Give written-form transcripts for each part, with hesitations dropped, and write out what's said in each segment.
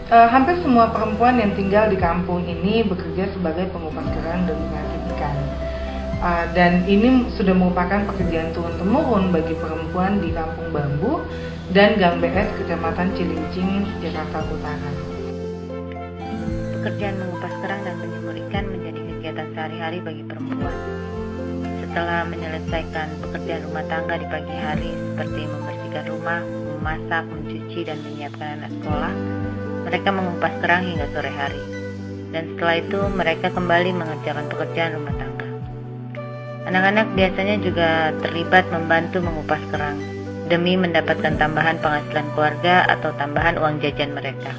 Hampir semua perempuan yang tinggal di kampung ini bekerja sebagai pengupas kerang dan penghasil ikan. Dan ini sudah merupakan pekerjaan turun-temurun bagi perempuan di Kampung Bambu dan Gang BS, Kecamatan Cilincing, Jakarta Utara. Pekerjaan mengupas kerang dan menjemur ikan menjadi kegiatan sehari-hari bagi perempuan. Setelah menyelesaikan pekerjaan rumah tangga di pagi hari seperti membersihkan rumah, memasak, mencuci, dan menyiapkan anak sekolah, mereka mengupas kerang hingga sore hari. Dan setelah itu mereka kembali mengerjakan pekerjaan rumah tangga. Anak-anak biasanya juga terlibat membantu mengupas kerang demi mendapatkan tambahan penghasilan keluarga atau tambahan uang jajan mereka.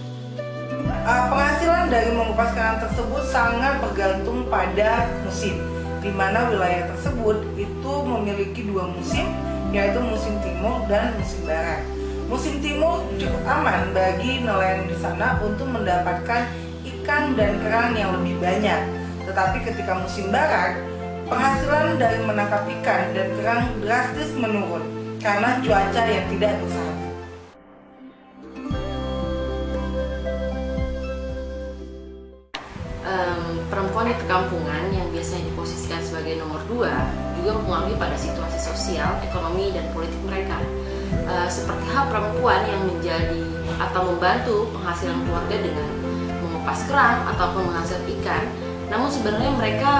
Penghasilan dari mengupas kerang tersebut sangat bergantung pada musim, di mana wilayah tersebut itu memiliki dua musim, yaitu musim timur dan musim barat. Musim timur cukup aman bagi nelayan di sana untuk mendapatkan ikan dan kerang yang lebih banyak. Tetapi ketika musim barat, penghasilan dari menangkap ikan dan kerang drastis menurun karena cuaca yang tidak bersahabat. Perempuan di perkampungan yang biasanya diposisikan sebagai nomor 2 juga mempengaruhi pada situasi sosial, ekonomi, dan politik mereka. Seperti hal perempuan yang menjadi atau membantu penghasilan keluarga dengan mengupas kerang ataupun menghasilkan ikan, namun sebenarnya mereka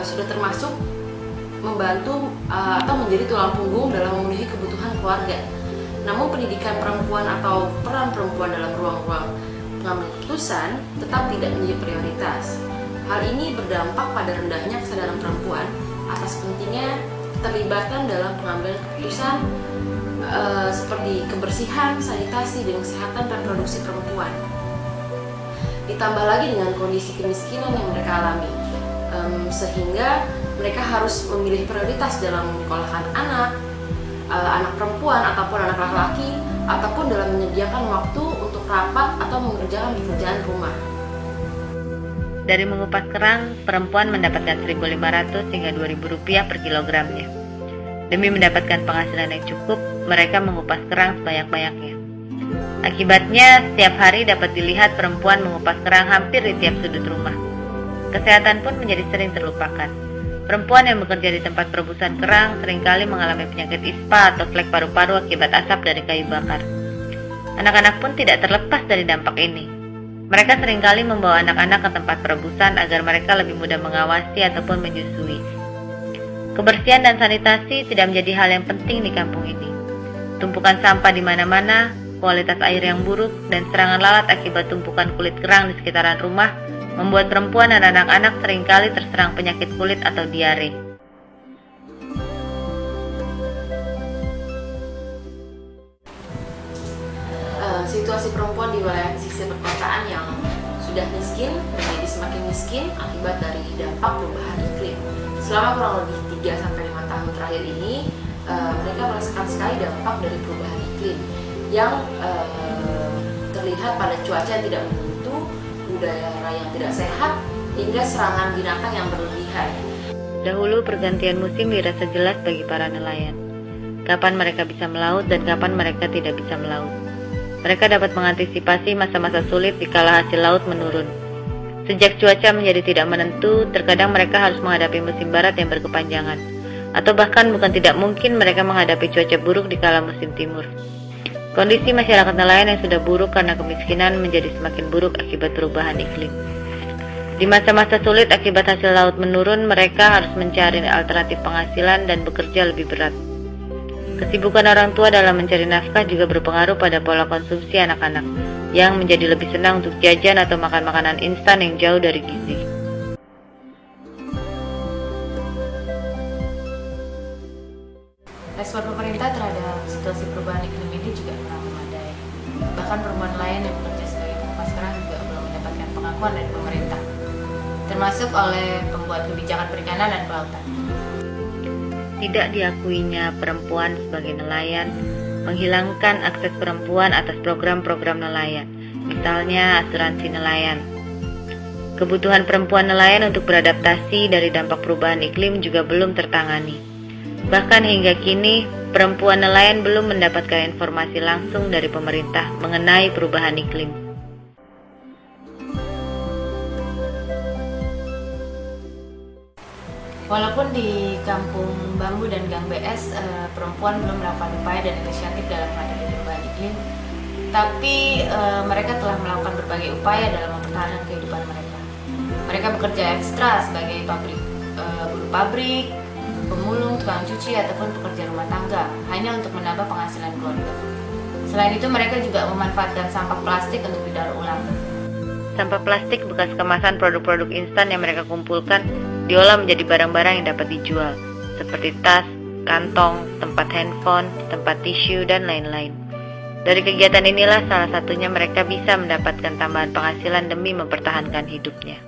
sudah termasuk membantu atau menjadi tulang punggung dalam memenuhi kebutuhan keluarga. Namun pendidikan perempuan atau peran perempuan dalam ruang-ruang pengambilan keputusan tetap tidak menjadi prioritas. Hal ini berdampak pada rendahnya kesadaran perempuan atas pentingnya keterlibatan dalam pengambilan keputusan seperti kebersihan, sanitasi, dan kesehatan reproduksi perempuan. Ditambah lagi dengan kondisi kemiskinan yang mereka alami, sehingga mereka harus memilih prioritas dalam menyekolahkan anak perempuan ataupun anak laki-laki, ataupun dalam menyediakan waktu untuk rapat atau mengerjakan pekerjaan rumah. Dari mengupas kerang, perempuan mendapatkan 1.500 hingga 2.000 rupiah per kilogramnya. Demi mendapatkan penghasilan yang cukup, mereka mengupas kerang sebanyak-banyaknya. Akibatnya, setiap hari dapat dilihat perempuan mengupas kerang hampir di tiap sudut rumah. Kesehatan pun menjadi sering terlupakan. Perempuan yang bekerja di tempat perebusan kerang seringkali mengalami penyakit ispa atau flek paru-paru akibat asap dari kayu bakar. Anak-anak pun tidak terlepas dari dampak ini. Mereka seringkali membawa anak-anak ke tempat perebusan agar mereka lebih mudah mengawasi ataupun menyusui. Kebersihan dan sanitasi tidak menjadi hal yang penting di kampung ini. Tumpukan sampah di mana-mana, kualitas air yang buruk, dan serangan lalat akibat tumpukan kulit kerang di sekitaran rumah membuat perempuan dan anak-anak seringkali terserang penyakit kulit atau diare. Situasi perempuan di wilayah pesisir perkotaan yang sudah miskin menjadi semakin miskin akibat dari dampak perubahan iklim. Selama kurang lebih 3-5 tahun terakhir ini, mereka merasakan sekali dampak dari perubahan iklim yang terlihat pada cuaca yang tidak menentu, udara yang tidak sehat, hingga serangan binatang yang berlebihan. Dahulu pergantian musim dirasa jelas bagi para nelayan. Kapan mereka bisa melaut dan kapan mereka tidak bisa melaut. Mereka dapat mengantisipasi masa-masa sulit dikala hasil laut menurun. Sejak cuaca menjadi tidak menentu, terkadang mereka harus menghadapi musim barat yang berkepanjangan. Atau bahkan bukan tidak mungkin mereka menghadapi cuaca buruk dikala musim timur. Kondisi masyarakat nelayan yang sudah buruk karena kemiskinan menjadi semakin buruk akibat perubahan iklim. Di masa-masa sulit akibat hasil laut menurun, mereka harus mencari alternatif penghasilan dan bekerja lebih berat. Kesibukan orang tua dalam mencari nafkah juga berpengaruh pada pola konsumsi anak-anak, yang menjadi lebih senang untuk jajan atau makan makanan instan yang jauh dari gizi. Respon pemerintah terhadap situasi perubahan iklim ini juga kurang memadai. Bahkan perempuan lain yang bekerja sebagai pengupas kerang juga belum mendapatkan pengakuan dari pemerintah, termasuk oleh pembuat kebijakan perikanan dan kelautan. Tidak diakuinya perempuan sebagai nelayan menghilangkan akses perempuan atas program-program nelayan, misalnya asuransi nelayan. Kebutuhan perempuan nelayan untuk beradaptasi dari dampak perubahan iklim juga belum tertangani. Bahkan hingga kini, perempuan nelayan belum mendapatkan informasi langsung dari pemerintah mengenai perubahan iklim. Walaupun di Kampung Bambu dan Gang BS perempuan belum melakukan upaya dan inisiatif dalam menghadapi perubahan iklim, tapi mereka telah melakukan berbagai upaya dalam mempertahankan kehidupan mereka. Mereka bekerja ekstra sebagai buruh pabrik, pemulung, tukang cuci, ataupun pekerja rumah tangga hanya untuk menambah penghasilan keluarga. Selain itu, mereka juga memanfaatkan sampah plastik untuk didaur ulang. Sampah plastik bekas kemasan produk-produk instan yang mereka kumpulkan diolah menjadi barang-barang yang dapat dijual, seperti tas, kantong, tempat handphone, tempat tisu, dan lain-lain. Dari kegiatan inilah salah satunya mereka bisa mendapatkan tambahan penghasilan demi mempertahankan hidupnya.